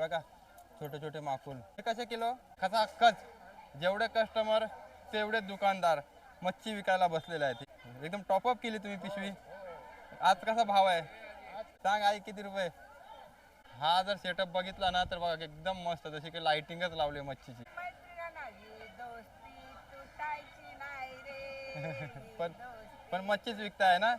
बघा छोटे छोटे माकुल हे कसे किलो खचाखच. जेवढे कस्टमर तेवढे दुकानदार मच्छी विकायला बसलेले आहेत. एकदम टॉपअप केली तुम्ही पिशवी. आज कसा भाव आहे सांग आई किती रुपये? हा जर सेटअप बघितला ना तर बघा एकदम मस्त, जशी की लाइटिंगच लावली मच्छीची. पण पण मच्छीच विकताय ना.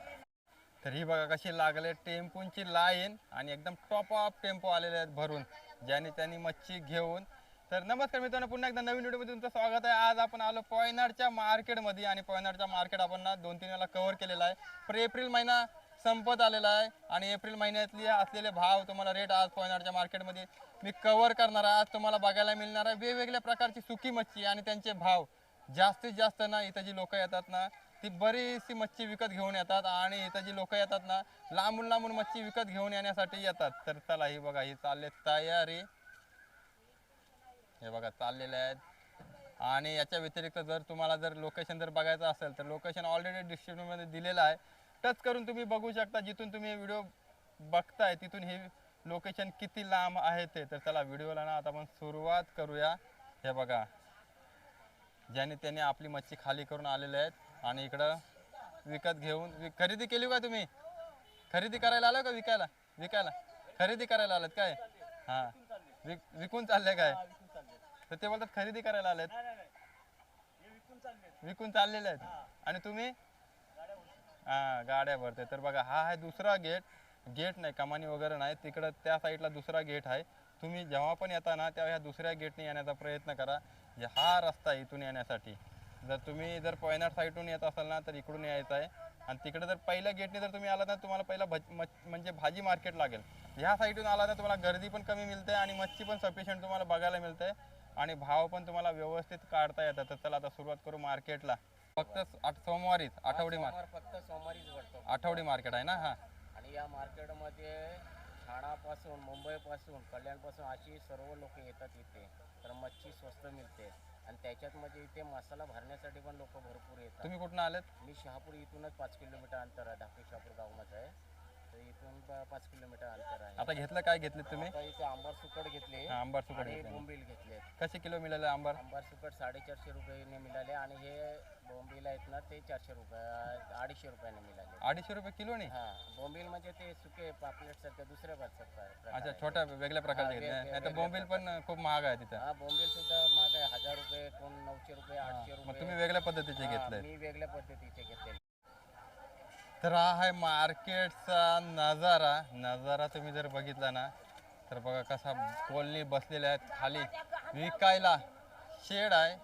तर ही बघा कशी लागले टेम्पोची लाईन आणि एकदम टॉप ऑफ टेम्पो आलेले आहेत भरून, ज्याने त्यांनी मच्छी घेऊन. तर नमस्कार मित्रांनो, पुन्हा एकदा नवीन व्हिडिओमध्ये तुमचं स्वागत आहे. आज आपण आलो पॉयनाडच्या मार्केटमध्ये आणि पॉयनाडचा मार्केट आपण ना 2-3 वेळा कव्हर केलेला आहे. पण एप्रिल महिना संपत आलेला आहे आणि एप्रिल महिन्यातले असलेले भाव तुम्हाला रेट आज पॉयनाडच्या मार्केटमध्ये मी कव्हर करणार आहे. आज तुम्हाला बघायला मिळणार आहे वेगवेगळ्या प्रकारची सुकी मच्छी आणि त्यांचे भाव. जास्तीत जास्त ना इथं जी लोक येतात ना ती बरीचशी मच्छी विकत घेऊन येतात आणि इथं जी लोक येतात ना लांबून लांबून मच्छी विकत घेऊन येण्यासाठी येतात. तर चला ही बघा ही चालले तयारी, हे बघा चाललेले आहेत. आणि याच्या व्यतिरिक्त जर तुम्हाला जर लोकेशन जर बघायचं असेल तर लोकेशन ऑलरेडी डिस्क्रिप्शनमध्ये दिलेलं आहे. टच करून तुम्ही बघू शकता, जिथून तुम्ही व्हिडिओ बघताय तिथून हे लोकेशन किती लांब आहे ते. तर चला व्हिडिओला ना आता आपण सुरुवात करूया. हे बघा ज्याने त्याने आपली मच्छी खाली करून आलेले आहेत आणि इकडं विकत घेऊन खरेदी केली का तुम्ही? खरेदी करायला आलं का विकायला? विकायला खरेदी करायला आलेत काय? हां विकून चालले काय? तर ते बोलतात खरेदी करायला आलेत, विकून चाललेले आहेत. आणि तुम्ही हां गाड्या भरते. तर बघा हा आहे दुसरा गेट. गेट नाही कमानी वगैरे नाही, तिकडं त्या साईडला दुसरा गेट आहे. तुम्ही जेव्हा पण येता ना तेव्हा ह्या दुसऱ्या गेटने येण्याचा प्रयत्न करा. हा रस्ता आहे इथून येण्यासाठी. जर तुम्ही जर पॉयनाड साईडून येत असाल ना तर इकडून यायचं आहे. आणि तिकडे जर पहिल्या गेटने जर तुम्ही आलात ना तुम्हाला पहिला म्हणजे भाजी मार्केट लागेल. ह्या साईडून आला ना तुम्हाला गर्दी पण कमी मिळते आणि मच्छी पण सफिशियंट तुम्हाला बघायला मिळते आणि भाव पण तुम्हाला व्यवस्थित काढता येतात. तर चला आता सुरुवात करू मार्केटला. फक्त सोमवारीच आठवडी मार्केट, फक्त सोमवारीच भरतो आठवडी मार्केट आहे ना. हा आणि या मार्केटमध्ये ठाण्यापासून मुंबईपासून कल्याणपासून अशी सर्व लोक येतात इथे. तर मच्छी स्वस्त मिळते आणि त्याच्यात म्हणजे इथे मसाला भरण्यासाठी पण लोक भरपूर येतात. तुम्ही कुठून आलेत? मी शहापूर इथूनच 5 किलोमीटर अंतर आहे. धाकटी शहापूर गावामध्ये आहे. तर इथून 5 किलोमीटर अंतर आहे. आता घेतलं काय घेतले तुम्ही? आता इथे आंबार सुकट घेतले, आंबार सुकट आणि घेतले. बोंबील घेतले. कसे किलो मिळाले आंबार? आंबार सुकट 450 रुपयाने मिळाले आणि हे बोंबील आहेत ना ते 400 रुपये 250 रुपयाने मिळाले. 250 रुपये किलो नाही? हां बोंबील म्हणजे ते सुके पापलेट सारखे दुसऱ्या अच्छा छोट्या वेगळ्या प्रकारचे घेतले. नाही तर बोंबील पण खूप महाग आहे तिथं. हा बोंबील सुद्धा महाग आहे. 1000 रुपये, कोण 900 रुपये, 800 मग रुपये. तुम्ही वेगळ्या पद्धतीचे घेतले. मी वेगळ्या पद्धतीचे घेतले. तर हा आहे मार्केटचा नजारा तुम्ही जर बघितला ना तर बघा कसा कोलनी बसलेल्या आहेत खाली विकायला. शेड आहे,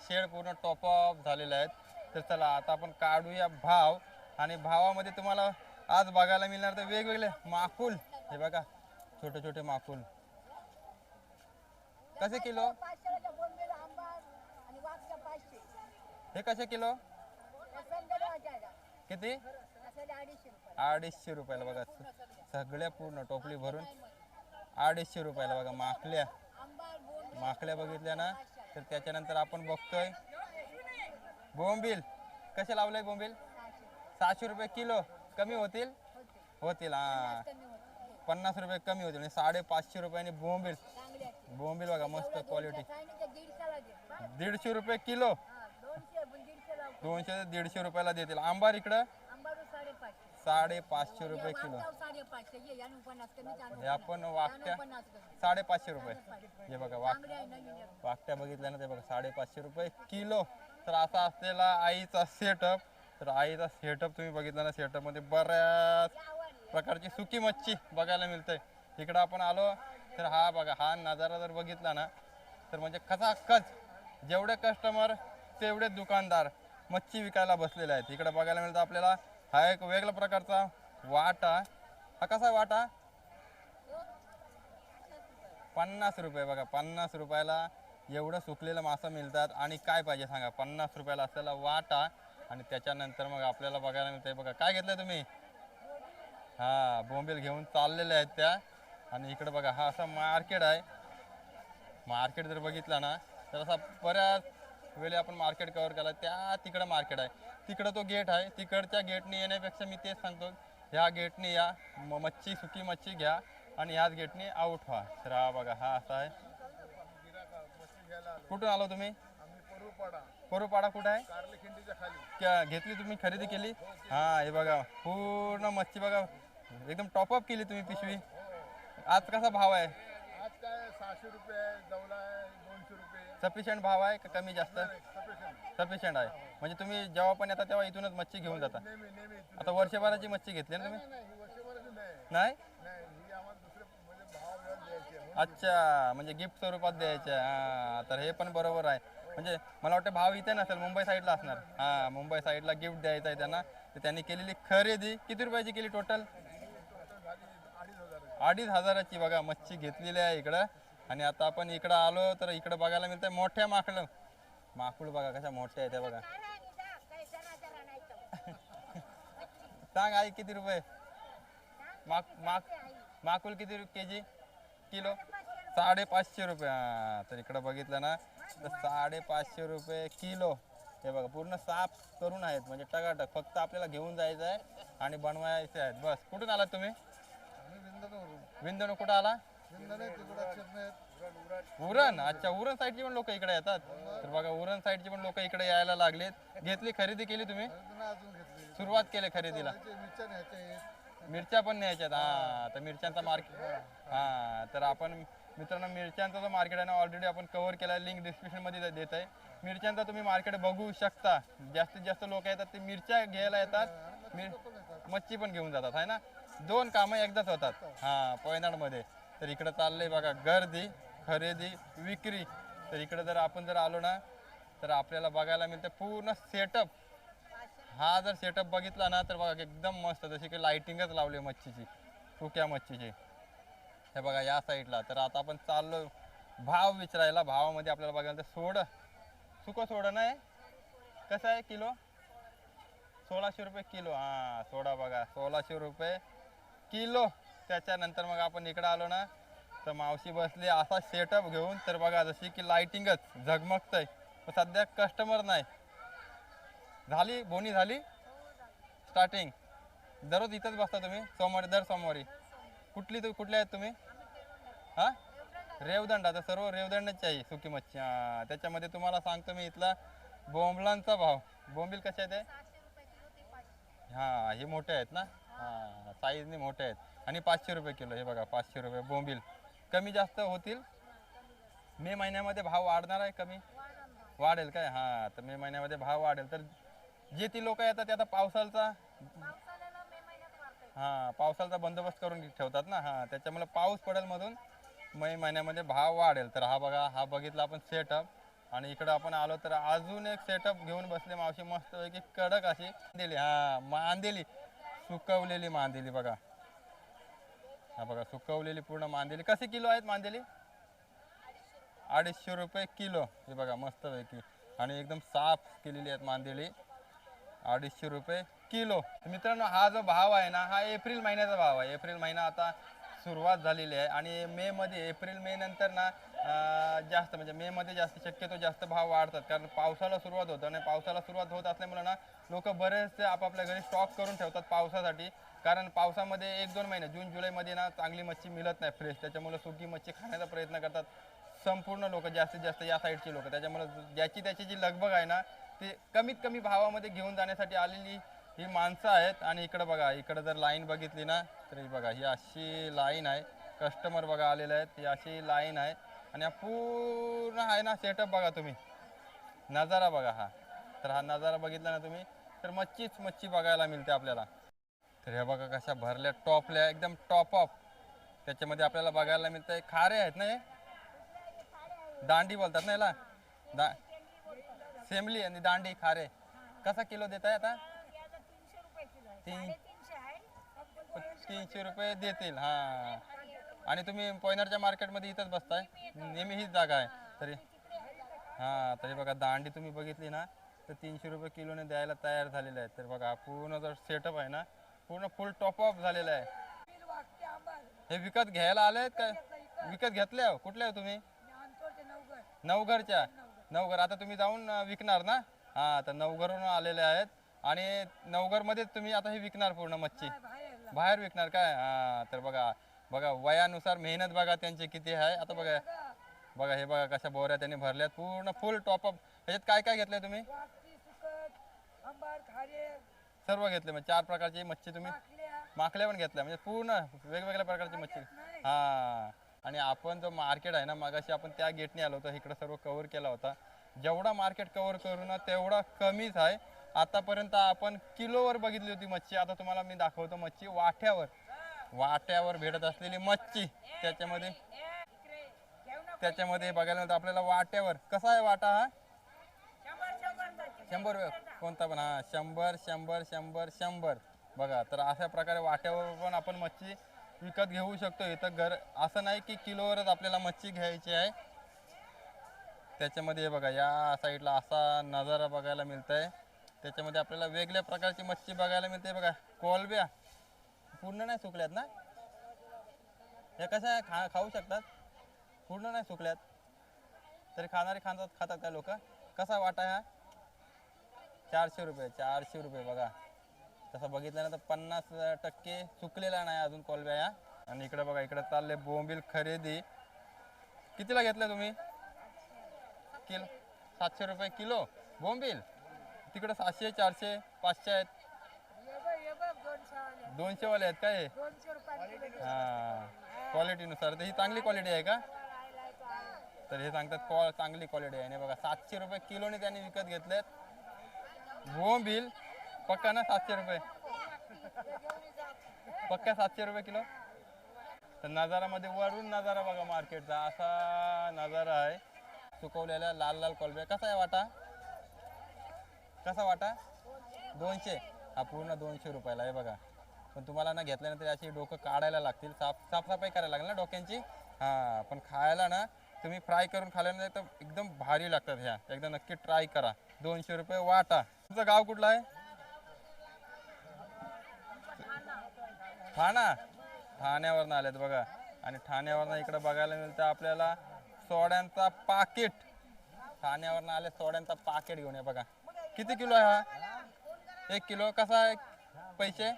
शेड पूर्ण टॉप ऑफ झालेले आहेत. तर चला आता आपण काढूया भाव आणि भावामध्ये तुम्हाला आज बघायला मिळणार तर वेगवेगळे माकुल. हे बघा छोटे छोटे माकुल कसे किलो? हे कसे किलो? किती? 250 रुपयाला बघा. सगळ्या पूर्ण टोपली भरून 250 रुपयाला बघा. माकल्या बघितल्या ना तर त्याच्यानंतर आपण बघतोय बोंबील. कसे लावलंय बोंबील? 600 रुपये किलो. कमी होतील? होतील हां 50 रुपये कमी होतील. 550 रुपयाने बोंबील बघा मस्त क्वालिटी. 150 रुपये किलो. 200 ते 150 रुपयाला देतील. आंबार इकडं 550 रुपये किलो. हे आपण वाकट्या 550 रुपये. हे बघा वाकट्या बघितल्या ना ते बघा 550 रुपये किलो. तर असा असलेला आईचा सेटअप. तर आईचा सेटअप तुम्ही बघितला ना, सेटअपमध्ये बऱ्याच प्रकारची सुकी मच्छी बघायला मिळते. इकडं आपण आलो तर हा बघा हा नजारा जर बघितला ना तर म्हणजे खचाखच जेवढे कस्टमर तेवढे दुकानदार मच्छी विकायला बसलेले आहेत. इकडे बघायला मिळतं आपल्याला हा एक वेगळ्या प्रकारचा वाटा. हा कसा वाटा? 50 रुपये बघा. 50 रुपयाला एवढं सुकलेलं मासा मिळतात. आणि काय पाहिजे सांगा 50 रुपयाला असलेला वाटा. आणि त्याच्यानंतर मग आपल्याला बघायला मिळतंय बघा काय घेतलंय तुम्ही? हां बोंबील घेऊन चाललेले आहेत त्या. आणि इकडे बघा हा असा मार्केट आहे. मार्केट जर बघितला ना तर असा बऱ्याच वेळी आपण मार्केट कव्हर केला. त्या तिकडं मार्केट आहे, तिकडं तो गेट आहे. तिकडच्या गेटने येण्यापेक्षा मी तेच सांगतो ह्या गेटने या, सुकी मच्छी घ्या आणि ह्याच गेटने आउट व्हा. तर हा बघा हा असा आहे. कुठून आलो तुम्ही? कोरुपाडा कुठं आहे? घेतली तुम्ही, खरेदी केली? हा हे बघा पूर्ण मच्छी बघा, एकदम टॉपअप केली तुम्ही पिशवी. आज कसा भाव आहे? आज काय 600 रुपये आहे, जवला आहे 200 रुपये. सफिशियंट भाव आहे का कमी जास्त? सफिशियंट आहे. म्हणजे तुम्ही जेव्हा पण येता तेव्हा इथूनच मच्छी घेऊन जाता? नेहमी नेहमी इथून. आता वर्षभराची मच्छी घेतली ना तुम्ही? नाही ही वर्षभराची नाही. नाही? नाही ही आम्हाला दुसरे म्हणजे भाव द्यायचे आहे. अच्छा, म्हणजे गिफ्ट स्वरूपात द्यायचे. हा तर हे पण बरोबर आहे. म्हणजे मला वाटतं भाव इथे नसेल, मुंबई साईडला असणार. हा मुंबई साईडला गिफ्ट द्यायचं आहे त्यांना. तर त्यांनी केलेली खरेदी किती रुपयाची केली टोटल? झाली 2,500. 2,500ची बघा मच्छी घेतलेली आहे इकडं. आणि आता आपण इकडं आलो तर इकडं बघायला मिळतंय मोठ्या माकुळ बघा कशा मोठ्या आहेत त्या बघा. सांग आई किती रुपये माकुल किती केजी किलो? 550 रुपये. हा तर इकडं बघितलं ना तर 550 रुपये किलो. हे बघा पूर्ण साफ करून आहेत, म्हणजे टकाटक. फक्त आपल्याला घेऊन जायचं आहे आणि बनवायचे आहेत बस. कुठून आलात तुम्ही? विंदोन. कुठं आला? उरण. अच्छा, उरण साईडची पण लोक इकडे येतात. तर बघा उरण साईडची पण लोक इकडे यायला लागलेत. घेतली, खरेदी केली तुम्ही? सुरुवात केली खरेदीला? मिरच्या पण न्यायच्यात. हा तर मिरच्यांचा मार्केट. हा तर आपण मित्रांनो मिरच्यांचा जो मार्केट आहे ना ऑलरेडी आपण कव्हर केला आहे, लिंक डिस्क्रिप्शन मध्ये देत आहे. मिरच्यांचा तुम्ही मार्केट बघू शकता. जास्तीत जास्त लोक येतात ते मिरच्या घ्यायला येतात, मच्छी पण घेऊन जातात आहे ना. दोन कामं एकदाच होतात. हा मध्ये. तर इकडे चाललंय बघा गर्दी, खरेदी, विक्री. तर इकडे जर आलो ना तर आपल्याला बघायला मिळतं पूर्ण सेटअप. हा जर सेटअप बघितला ना तर बघा एकदम मस्त, जशी की लाइटिंगच लावली मच्छीची, सुक्या मच्छीची. हे बघा या साईडला. तर आता आपण चाललो भाव विचारायला. भावामध्ये आपल्याला बघायला तर सुकं सोडं नाही कसं आहे किलो? 1600 रुपये किलो. हा सोडा बघा 1600 रुपये किलो. त्याच्यानंतर मग आपण इकडं आलो ना तर मावशी बसली असा सेटअप घेऊन. तर बघा जशी की लाइटिंगच झगमगतंय. पण सध्या कस्टमर नाही. झाली बोनी झाली स्टार्टिंग. दररोज इथंच बसता तुम्ही? दर सोमवारी. कुठले आहेत तुम्ही? हा रेवदंड. आता सर्व रेवदंडच आहे सुकी मच्छी. हा त्याच्यामध्ये तुम्हाला सांगतो मी इथला बोंबलांचा भाव. बोंबील कसे आहेत? हा हे मोठे आहेत ना. हा साईजने मोठे आहेत. आणि 500 रुपये किलो. हे बघा 500 रुपये बोंबील. कमी जास्त होतील मे महिन्यामध्ये. भाव वाढणार आहे? कमी वाढेल काय? हा तर मे महिन्यामध्ये भाव वाढेल. तर जे ती लोक येतात ते आता पावसाचा बंदोबस्त करून ठेवतात ना. हा त्याच्यामुळे पाऊस पडेल मधून मे महिन्यामध्ये भाव वाढेल. तर हा बघा हा बघितला आपण सेटअप. आणि इकडं आपण आलो तर अजून एक सेटअप घेऊन बसले मावशी मस्त की कडक अशी दिली. हा मांदेली, सुकवलेली मांदेली बघा. हा बघा सुकवलेली पूर्ण मांदेली. कसे किलो आहेत मांदेली? 250 रुपये किलो. हे बघा मस्त पैकी. आणि एकदम साफ केलेली आहेत मांदेली. 250 रुपये किलो. मित्रांनो हा जो भाव आहे ना हा एप्रिल महिन्याचा भाव आहे. एप्रिल महिना आता सुरुवात झालेली आहे. आणि एप्रिल मे नंतर ना जास्त म्हणजे मे मध्ये शक्यतो जास्त भाव वाढतात. कारण पावसाला सुरुवात होतं आणि पावसाला सुरुवात होत असल्यामुळे ना लोक बरेचसे आपापल्या घरी स्टॉक करून ठेवतात पावसासाठी. कारण पावसामध्ये 1-2 महिने जून जुलैमध्ये ना चांगली मच्छी मिळत नाही फ्रेश. त्याच्यामुळे सुकी मच्छी खाण्याचा प्रयत्न करतात संपूर्ण लोक, जास्तीत जास्त या साईडची लोक. त्याच्यामुळे त्याची जी लगबग आहे ना ते कमीत कमी भावामध्ये घेऊन जाण्यासाठी आलेली ही माणसं आहेत. आणि इकडं बघा, इकडं जर लाईन बघितली ना तर ही बघा ही अशी लाईन आहे. कस्टमर बघा आलेले आहेत. ही अशी लाईन आहे. आणि हा पूर्ण आहे ना सेटअप बघा तुम्ही. नजारा बघा हा. तर हा नजारा बघितला ना तुम्ही तर मच्छी बघायला मिळते आपल्याला. तर हे बघा कशा भरल्या टॉपल्या एकदम टॉप ऑफ. त्याच्यामध्ये आपल्याला बघायला मिळतंय खारे आहेत ना, हे दांडी बोलतात ना याला. सेमली आणि दांडी खारे. कसा किलो देत आहे आता? 300 रुपये देतील. हा आणि तुम्ही पॉयनरच्या मार्केटमध्ये इथंच बसताय? नेहमी हीच जागा आहे तरी? हा तरी बघा दांडी तुम्ही बघितली ना तर 300 रुपये किलोने द्यायला तयार झालेले आहेत. तर बघा पूर्ण जर सेटअप आहे ना पूर्ण फुल टॉप ऑफ झालेलं आहे. हे विकत घ्यायला आले आहेत काय? विकत घेतले हो? कुठले हो तुम्ही? नवघरच्या. नवघर. आता तुम्ही जाऊन विकणार ना? हा तर नवघरहून आलेले आहेत. आणि नवघरमध्ये तुम्ही आता हे विकणार पूर्ण मच्छी? बाहेर विकणार काय? हा तर बघा बघा वयानुसार मेहनत बघा त्यांची किती आहे. आता बघा बघा हे बघा कशा बोऱ्या त्यांनी भरल्यात पूर्ण फुल टॉपअप. ह्याच्यात काय काय घेतलंय तुम्ही? सर्व घेतले म्हणजे 4 प्रकारची मच्छी तुम्ही माकल्या पण घेतल्या म्हणजे पूर्ण वेगवेगळ्या प्रकारची मच्छी. हा आणि आपण जो मार्केट आहे ना मगाशी आपण त्या गेटने आलो होतो इकडं सर्व कव्हर केला होता. जेवढा मार्केट कव्हर करू ना तेवढा कमीच आहे. आतापर्यंत आपण किलोवर बघितली होती मच्छी. आता तुम्हाला मी दाखवतो मच्छी वाट्यावर भेटत असलेली मच्छी. त्याच्यामध्ये बघायला मिळतं आपल्याला वाट्यावर. कसा आहे वाटा हा? 100 रुपये कोणता पण. हा 100 100 100 100 बघा. तर अशा प्रकारे वाट्यावर पण आपण मच्छी विकत घेऊ शकतो. इथं असं नाही की किलोवरच आपल्याला मच्छी घ्यायची आहे. त्याच्यामध्ये बघा या साईडला असा नजारा बघायला मिळतंय. त्याच्यामध्ये आपल्याला वेगळ्या प्रकारची मच्छी बघायला मिळते. बघा कोलब्या पूर्ण नाही सुकल्यात ना. हे कसं आहे खाऊ शकतात. पूर्ण नाही सुकल्यात तरी खाणारे खातात काय लोक. कसा वाटा हा? 400 रुपये 400 रुपये बघा. तसं बघितलं ना तर 50% सुकलेला नाही अजून कोलब्या या. आणि इकडे बघा इकडे चालले बोंबील खरेदी. कितीला घेतलं तुम्ही? किलो 700 रुपये किलो बोंबील. तिकडे 700 400 500 आहेत. 200 वाले आहेत काय? हा क्वालिटीनुसार. तर ही चांगली क्वालिटी आहे का? तर हे सांगतात चांगली क्वालिटी आहे. बघा 700 रुपये किलोने त्यांनी विकत घेतलेत बोंबील. पक्का ना 700 रुपये पक्का 700 रुपये किलो. तर नजारामध्ये वरून नजारा बघा मार्केटचा असा नजारा आहे. सुकवलेल्या लाल लाल कोलब्या. कसा आहे वाटा? कसा वाटा? 200. हा पूर्ण 200 रुपयाला आहे बघा. पण तुम्हाला ना घेतल्यानंतर अशी डोकं काढायला लागतील. साफसफाई करायला लागेल ना डोक्यांची. हा पण खायला ना तुम्ही फ्राय करून खाल्ल्यानंतर एकदम भारी लागतात. ह्या एकदा नक्की ट्राय करा. 200 रुपये वाटा. तुमचं गाव कुठलं आहे? ठाण्यावरनं आलेत बघा. आणि ठाण्यावरनं इकडे बघायला मिळतं आपल्याला सोड्यांचा पाकिट. ठाण्यावरनं आले सोड्यांचा पाकिट घेऊन या बघा. किती किलो आहे हा? 1 किलो. कसा आहे पैसे?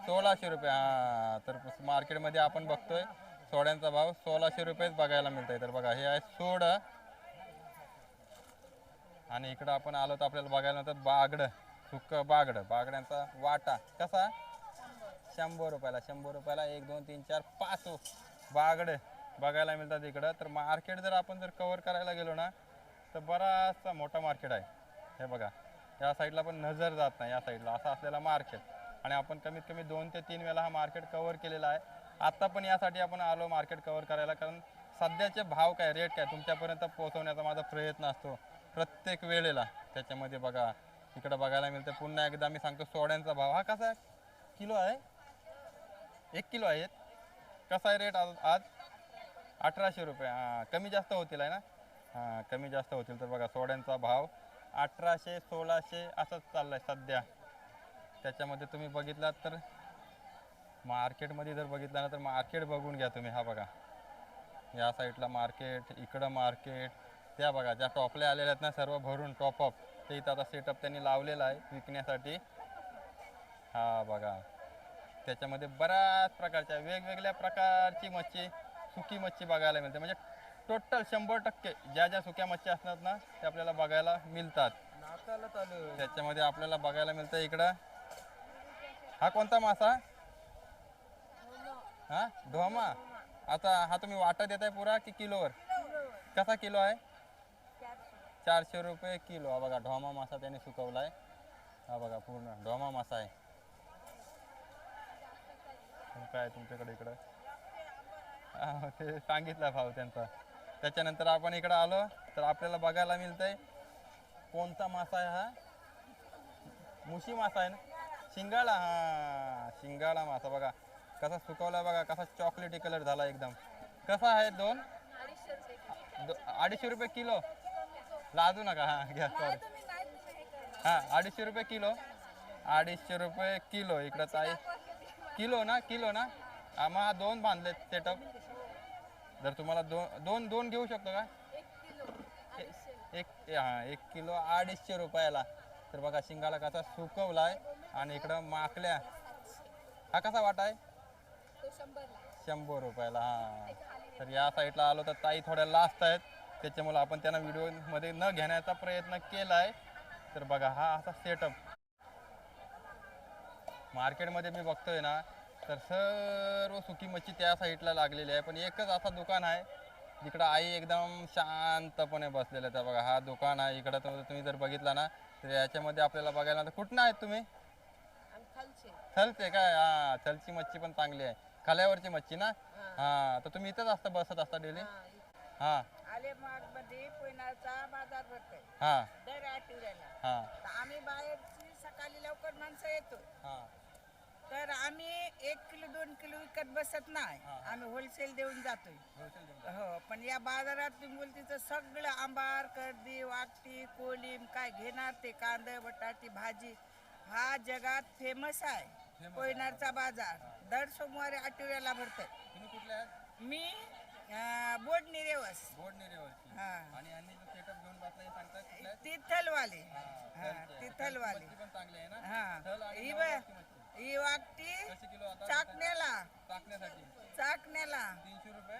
1600 रुपये. हा तर मार्केटमध्ये आपण बघतोय सोड्यांचा भाव 1600 रुपयेच बघायला मिळतंय. तर बघा हे आहे सोड. आणि इकडं आपण आलो तर आपल्याला बघायला मिळतं बागडं. सुक्क बागड्यांचा वाटा. कसा? 100 रुपयाला. 100 रुपयाला 1 2 3 4 5 बागडे बघायला मिळतात इकडं. तर मार्केट जर आपण कव्हर करायला गेलो ना तर बराचसा मोठा मार्केट आहे. हे बघा या साईडला पण नजर जात नाही. या साईडला असं असलेला मार्केट. आणि आपण कमीत कमी 2 ते 3 वेळा हा मार्केट कव्हर केलेला आहे. आत्ता पण यासाठी आपण आलो मार्केट कव्हर करायला. कारण सध्याचे भाव काय रेट काय तुमच्यापर्यंत पोहोचवण्याचा माझा प्रयत्न असतो प्रत्येक वेळेला. त्याच्यामध्ये बघा इकडं बघायला मिळतं पुन्हा एकदा मी सांगतो सोड्यांचा भाव. हा कसा किलो आहे? 1 किलो आहेत. कसा आहे रेट आज? 1800 रुपये. हां कमी जास्त होतील आहे ना. हां कमी जास्त होतील. तर बघा सोड्यांचा भाव 1800 1600 असंच चाललं आहे सध्या. त्याच्यामध्ये तुम्ही बघितलात तर मार्केटमध्ये जर बघितलं ना तर मार्केट बघून घ्या तुम्ही. हा बघा या साईडला मार्केट, इकडं मार्केट. त्या बघा ज्या टॉपल्या आलेल्या आहेत ना सर्व भरून टॉपअप. ते इथं आता सेटअप त्यांनी लावलेला आहे विकण्यासाठी. हा बघा त्याच्यामध्ये बऱ्याच प्रकारच्या वेगवेगळ्या प्रकारची मच्छी सुकी मच्छी बघायला मिळते. म्हणजे टोटल 100% ज्या सुक्या मच्छी असतात ना ते आपल्याला बघायला मिळतात. त्याच्यामध्ये आपल्याला बघायला मिळतं इकडं. हा कोणता मासा? हा ढोमा. आता हा तुम्ही वाटा देताय पुरा की किलोवर? कसा किलो आहे? 400 रुपये किलो. हा बघा ढोमा मासा त्याने सुकवला आहे. हा बघा पूर्ण ढोमा मासा आहे. काय तुमच्याकडे इकडं ते सांगितला भाव त्यांचा. त्याच्यानंतर आपण इकडं आलो तर आपल्याला बघायला मिळतंय कोणता मासा आहे हा? मुशी मासा आहे ना. शिंगाळा. हा शिंगाळा मासा बघा कसा सुकवला बघा. कसा चॉकलेटी कलर झाला एकदम. कसा आहे? 250 रुपये किलो. लाजू नका. हा घ्या सॉरी. हा 250 रुपये किलो. 250 रुपये किलो. इकडंच आहे किलो ना. मग 2 बांधले सेटअप. जर तुम्हाला दोन घेऊ शकतो का? 1 किलो 250 रुपयाला. तर बघा शिंगाला कसा सुकवलाय. आणि इकडं माकल्या. हा कसा वाटा आहे? 100 रुपयाला. हा तर या साईडला आलो तर ताई थोड्या लास्ट आहेत, त्याच्यामुळे आपण त्यांना व्हिडिओमध्ये न घेण्याचा प्रयत्न केला आहे. तर बघा हा असा सेटअप मार्केटमध्ये मी बघतोय ना, तर सर्व सुकी मच्छी त्या साईडला लागलेली आहे. पण एकच असा दुकान आहे जिकडं आई एकदम शांतपणे बसलेलं आहे. तर बघा हा दुकान आहे इकडं. तुम्ही जर बघितला ना तर याच्यामध्ये आपल्याला बघायला तर कुठनं आहेत तुम्ही? थलचे काय? हा थलची मच्छी पण चांगली आहे, खाल्यावरची मच्छी ना. हा तर तुम्ही इथंच असता बसत असता डेली? हा आलेमाग मध्ये पैनाचा बाजार भरतोय हा दर आठवड्याला. हा तर आम्ही बाहेरची सकाळी लवकर माणसं येतो, हा तर आम्ही 1 किलो 2 किलो विकत बसत नाही, आम्ही होलसेल देऊन जातोय. हो, पण या बाजारात तुम्ही बोलतीचं सगळं आंबार, कर्दी, वाकटी, कोलिम काय घेणार ते कांदा बटाटी भाजी हा जगात फेमस आहे. कोयनारचा बाजार दर सोमवारी आठवड्याला भरतोय. तुम्ही कुठले आहेत? मी बोडणी रेवस. बोर्डने रेवरची. हा आणि यांनी जो सेटअप घेऊन बसला हे सांगतात कुठले आहेत? तिथलवाले. हा, तिथलवाले. मच्छी पण चांगली आहे ना. हा थल आणि ही गावराची मच्छी. ही वाकटी कशी किलो आता? चाकण्याला टाकण्यासाठी चाकण्याला 300 रुपये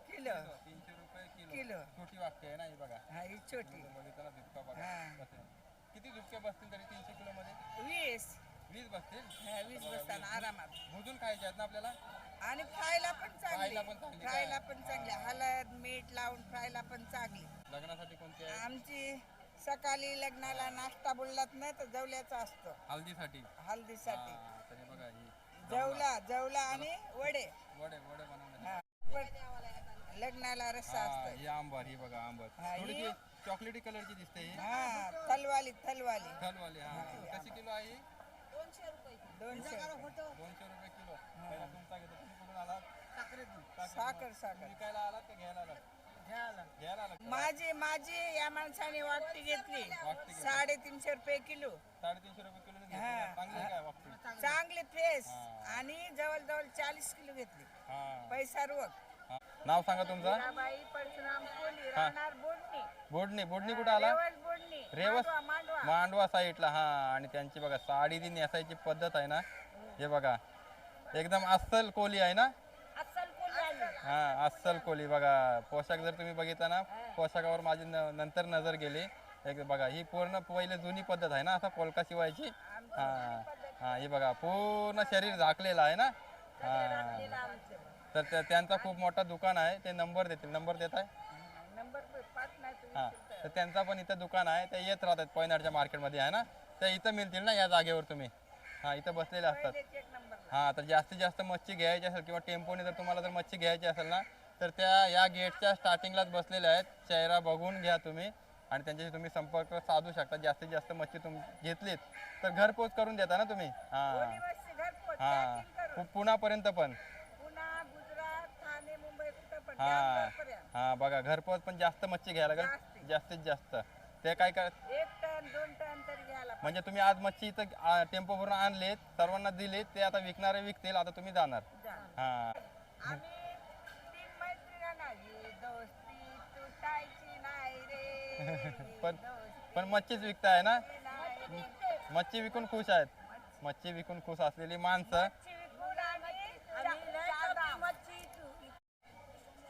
किलो 300 रुपये किलो. किलो. छोटी वाटते आहे ना ही बघा. हा ही छोटी बघितलं ना झुपका बघा हा. बसेल. किती झुपके बसतील तरी 300 किलो मध्ये? 20 20 बसतील. 20 बसताना आरामात. मोजून खायचे आहेत ना आपल्याला. आणि फ्रायला पण चांगली, फ्रायला पण चांगली काय? फ्रायला पण चांगली, हळद मीठ लावून फ्रायला पण चांगली. लग्नासाठी कोणती आहे? आमची सकाळी लग्नाला नाश्ता बोललात नाही तर जवल्याचा असतो हल्दीसाठी. हल्दीसाठी. हा, तरी बघा ही जवला आणि वडे. वडे वडे बनवण्यासाठी. हा. पण लग्नाला रस्सा हा, असतो. ही आंबर ही बघा आंबर हा, थोडी ही- चॉकलेटी कलरची दिसते ही. हा थलवाली थलवाली. हा कशी किलो आहे ही? 200 200 रुपये किलो. पहिला तुमचा घेतो. तुम्ही कुठून आलात? साखर तुम्ही विकायला आलात का घ्यायला आलात? घ्यायला आलात. माझी या माणसाने वाकटी घेतली वाकटी घेतली. 350 रुपये किलो. 350 रुपये किलो घेतली हा. का? चांगली काय वाटते? चांगली फ्रेश. हा. आणि जवळ 40 किलो घेतली. हा पैसा रोख. हा. नाव सांगा तुमचं? मीराबाई परशुराम कोली, राहणार बोडणी. बोडणी कुठं आला? रेवस बोडणी. रेवस? मांडवा. मांडवा साईडला. हा आणि त्यांची बघा साडी ती नेसायची पद्धत आहे ना, हे बघा एकदम अस्सल कोली आहे ना. अस्सल कोली आली. हा अस्सल कोली. बघा पोशाख जर तुम्ही बघितला ना, पोशाखावर माझी नंतर नजर गेली. एक बघा ही पूर्ण पहिले जुनी पद्धत आहे ना, असा पोलका शिवायची. हा हा ही बघा पूर्ण शरीर झाकलेलं आहे ना. हा तर त्यांचा खूप मोठा दुकान आहे. ते नंबर देतील. नंबर देत आहे? नंबर 5 नाही तुम्ही. हा तर त्यांचा पण इथं दुकान आहे. ते येत राहतात पैनाडच्या मार्केटमध्ये आहे ना, ते इथं मिळतील ना या जागेवर तुम्ही. हा इथं बसलेले असतात. एक नंबर. हा तर जास्तीत जास्त मच्छी घ्यायची असेल किंवा टेम्पोने जर तुम्हाला जर मच्छी घ्यायची असेल ना, तर त्या या गेटच्या स्टार्टिंगलाच बसलेल्या आहेत. चेहरा बघून घ्या तुम्ही आणि त्यांच्याशी तुम्ही संपर्क साधू शकता. जास्तीत जास्त मच्छी घेतलीत तर घरपोच करून देता ना तुम्ही. हा हा पुण्यापर्यंत पण. पुणे, गुजरात, ठाणे, मुंबई कुठं पण. हा पर्यंत. हा बघा घरपोच पण जास्त मच्छी घ्यायला लागेल जास्तीत जास्त. ते काय कर 1 टन 2 टन तरी घ्यायला. म्हणजे तुम्ही आज मच्छी इथं टेम्पो भरून आणलेत, सर्वांना दिलेत, ते आता विकणारे विकतील, आता तुम्ही जाणार. हा आम्ही 3 मैत्रिणी ही दोस्ती तुटायची नाही रे. पण मच्छीच विकताय ना. मच्छी विकून खुश आहेत. मच्छी विकून खुश असलेली माणसं.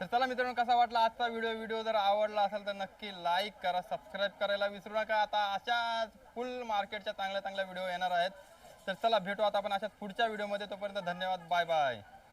तर चला मित्रांनो, कसा वाटला आजचा व्हिडिओ जर आवडला असेल तर नक्की लाईक करा, सबस्क्राईब करायला विसरू नका. आता अशाच फुल मार्केटच्या चांगल्या व्हिडिओ येणार आहेत. तर चला भेटू आता आपण अशाच पुढच्या व्हिडिओमध्ये. तोपर्यंत धन्यवाद. Bye bye.